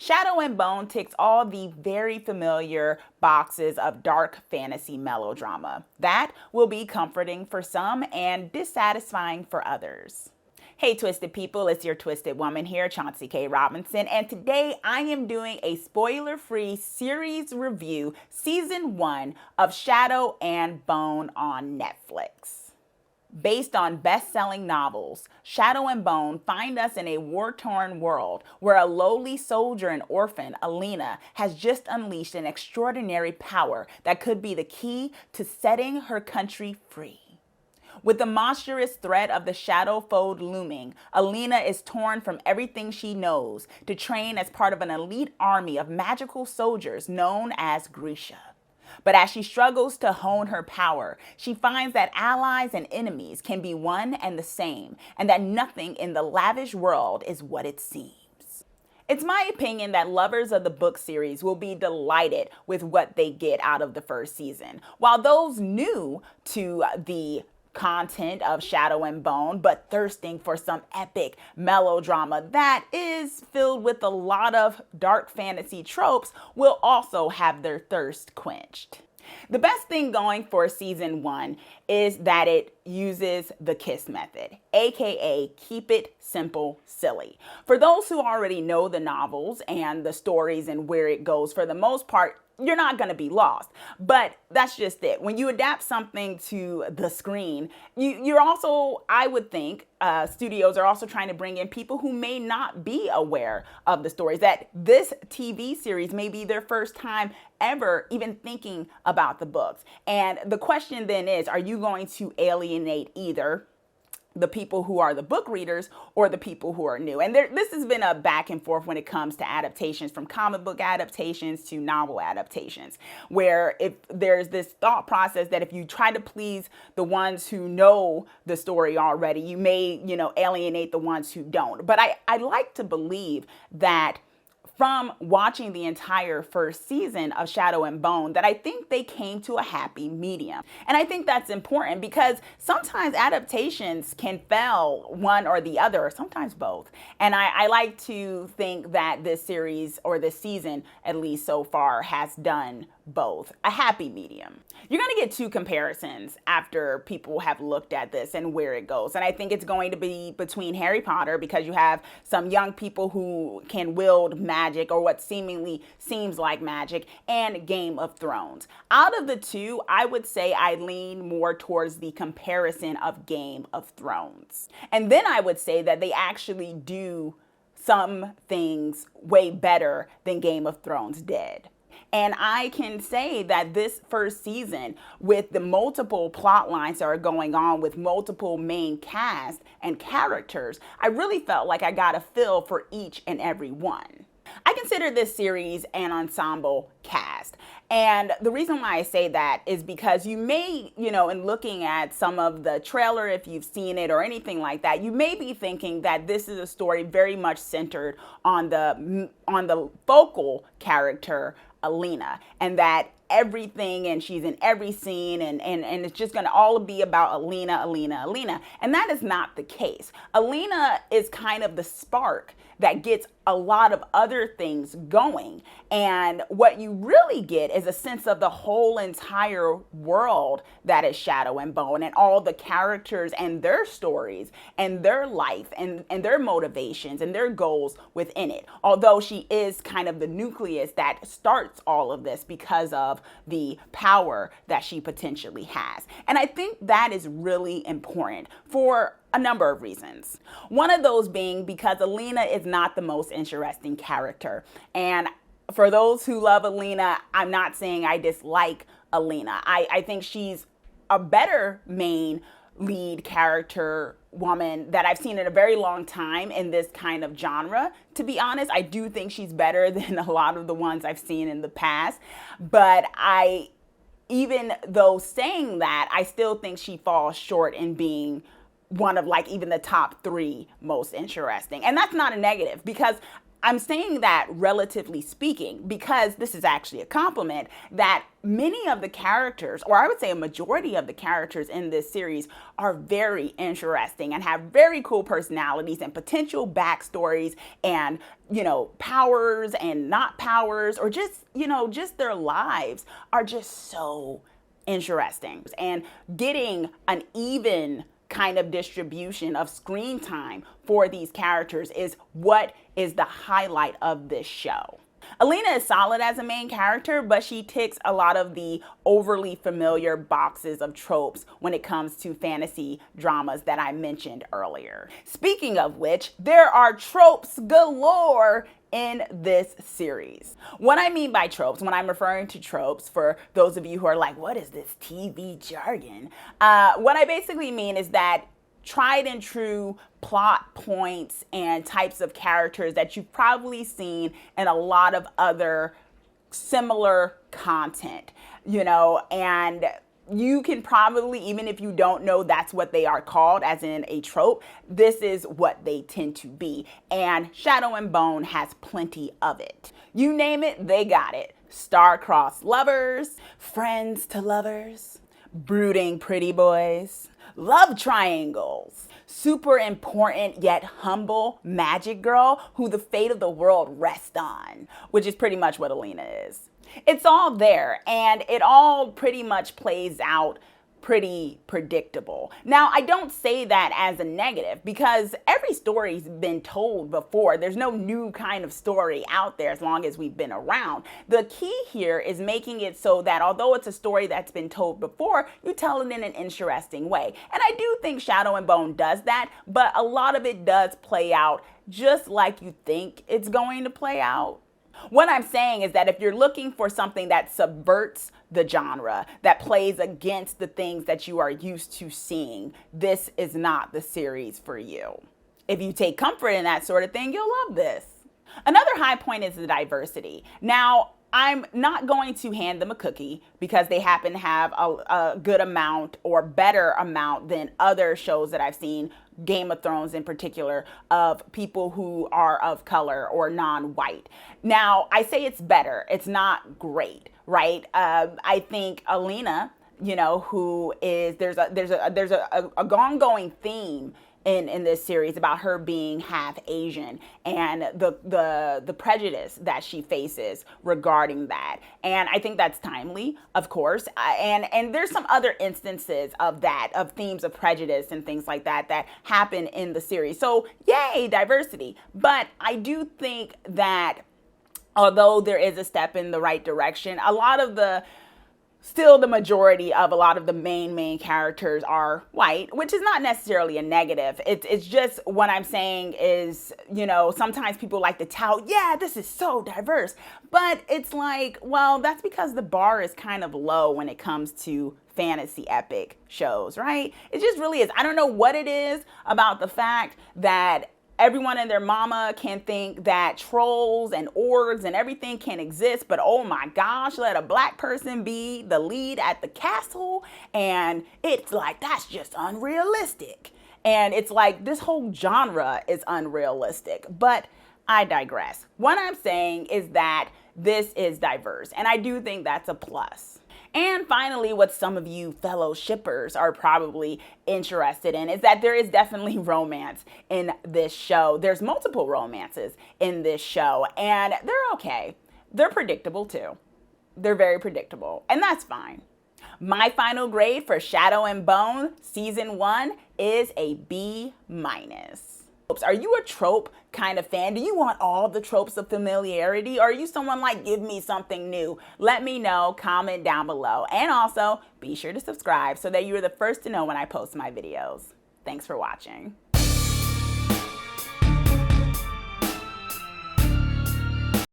Shadow and Bone ticks all the very familiar boxes of dark fantasy melodrama. That will be comforting for some and dissatisfying for others. Hey Twisted people, it's your Twisted Woman here, Chauncey K. Robinson, and today I am doing a spoiler-free series review, Season 1 of Shadow and Bone on Netflix. Based on best-selling novels, Shadow and Bone find us in a war-torn world where a lowly soldier and orphan, Alina, has just unleashed an extraordinary power that could be the key to setting her country free. With the monstrous threat of the Shadow Fold looming, Alina is torn from everything she knows to train as part of an elite army of magical soldiers known as Grisha. But as she struggles to hone her power, she finds that allies and enemies can be one and the same, and that nothing in the lavish world is what it seems. It's my opinion that lovers of the book series will be delighted with what they get out of the first season, while those new to the content of Shadow and Bone, but thirsting for some epic melodrama that is filled with a lot of dark fantasy tropes will also have their thirst quenched. The best thing going for season 1 is that it uses the KISS method, aka keep it simple, silly. For those who already know the novels and the stories and where it goes, for the most part, you're not going to be lost. But that's just it. When you adapt something to the screen, you're also, I would think, studios are also trying to bring in people who may not be aware of the stories, that this TV series may be their first time ever even thinking about the books. And the question then is, are you going to alienate either the people who are the book readers or the people who are new? And this has been a back and forth when it comes to adaptations, from comic book adaptations to novel adaptations, where if there's this thought process that if you try to please the ones who know the story already, you may, alienate the ones who don't. But I like to believe that from watching the entire first season of Shadow and Bone, that I think they came to a happy medium. And I think that's important because sometimes adaptations can fail one or the other, or sometimes both. And I like to think that this series, or this season at least so far, has done both, a happy medium. You're going to get two comparisons after people have looked at this and where it goes. And I think it's going to be between Harry Potter, because you have some young people who can wield magic, or what seemingly seems like magic, and Game of Thrones. Out of the two, I would say I lean more towards the comparison of Game of Thrones. And then I would say that they actually do some things way better than Game of Thrones did. And I can say that this first season, with the multiple plot lines that are going on with multiple main cast and characters, I really felt like I got a feel for each and every one. I consider this series an ensemble cast. And the reason why I say that is because you may, in looking at some of the trailer, if you've seen it or anything like that, you may be thinking that this is a story very much centered on the focal character, Alina, and that everything, and she's in every scene, and it's just going to all be about Alina. And that is not the case. Alina is kind of the spark that gets a lot of other things going. And what you really get is a sense of the whole entire world that is Shadow and Bone, and all the characters and their stories and their life and their motivations and their goals within it. Although she is kind of the nucleus that starts all of this because of the power that she potentially has. And I think that is really important for a number of reasons. One of those being because Alina is not the most interesting character. And for those who love Alina, I'm not saying I dislike Alina. I think she's a better main lead character woman that I've seen in a very long time in this kind of genre. To be honest, I do think she's better than a lot of the ones I've seen in the past. But even though saying that, I still think she falls short in being one of even the top 3 most interesting. And that's not a negative, because I'm saying that relatively speaking because this is actually a compliment that many of the characters, or I would say a majority of the characters in this series, are very interesting and have very cool personalities and potential backstories and, powers and not powers, or just, just their lives are just so interesting. And getting an even kind of distribution of screen time for these characters is what is the highlight of this show. Alina is solid as a main character, but she ticks a lot of the overly familiar boxes of tropes when it comes to fantasy dramas that I mentioned earlier. Speaking of which, there are tropes galore in this series. What I mean by tropes, when I'm referring to tropes, for those of you who are like, what is this TV jargon? What I basically mean is that tried and true plot points and types of characters that you've probably seen in a lot of other similar content, and you can probably, even if you don't know that's what they are called, as in a trope, this is what they tend to be. And Shadow and Bone has plenty of it. You name it, they got it. Star-crossed lovers, friends to lovers, brooding pretty boys, love triangles, super important yet humble magic girl who the fate of the world rests on, which is pretty much what Alina is. It's all there, and it all pretty much plays out pretty predictable. Now, I don't say that as a negative because every story's been told before. There's no new kind of story out there as long as we've been around. The key here is making it so that although it's a story that's been told before, you tell it in an interesting way. And I do think Shadow and Bone does that, but a lot of it does play out just like you think it's going to play out. What I'm saying is that if you're looking for something that subverts the genre, that plays against the things that you are used to seeing, this is not the series for you. If you take comfort in that sort of thing, you'll love this. Another high point is the diversity. Now, I'm not going to hand them a cookie because they happen to have a good amount or better amount than other shows that I've seen, Game of Thrones in particular, of people who are of color or non-white. Now, I say it's better. It's not great, right? I think Alina, who is, there's a ongoing theme in this series about her being half Asian and the prejudice that she faces regarding that. And I think that's timely, of course. And there's some other instances of that, of themes of prejudice and things like that that happen in the series. So yay, diversity. But I do think that although there is a step in the right direction, still the majority of a lot of the main characters are white, which is not necessarily a negative. It's just what I'm saying is, sometimes people like to tout, yeah, this is so diverse. But it's like, well, that's because the bar is kind of low when it comes to fantasy epic shows, right? It just really is. I don't know what it is about the fact that everyone and their mama can think that trolls and orgs and everything can exist, but oh my gosh, let a black person be the lead at the castle, and it's like, that's just unrealistic. And it's like, this whole genre is unrealistic, but I digress. What I'm saying is that this is diverse, and I do think that's a plus. And finally, what some of you fellow shippers are probably interested in is that there is definitely romance in this show. There's multiple romances in this show, and they're okay. They're predictable too. They're very predictable, and that's fine. My final grade for Shadow and Bone Season 1 is a B-. Are you a trope kind of fan? Do you want all the tropes of familiarity? Or are you someone like, give me something new? Let me know, comment down below. And also, be sure to subscribe so that you're the first to know when I post my videos. Thanks for watching.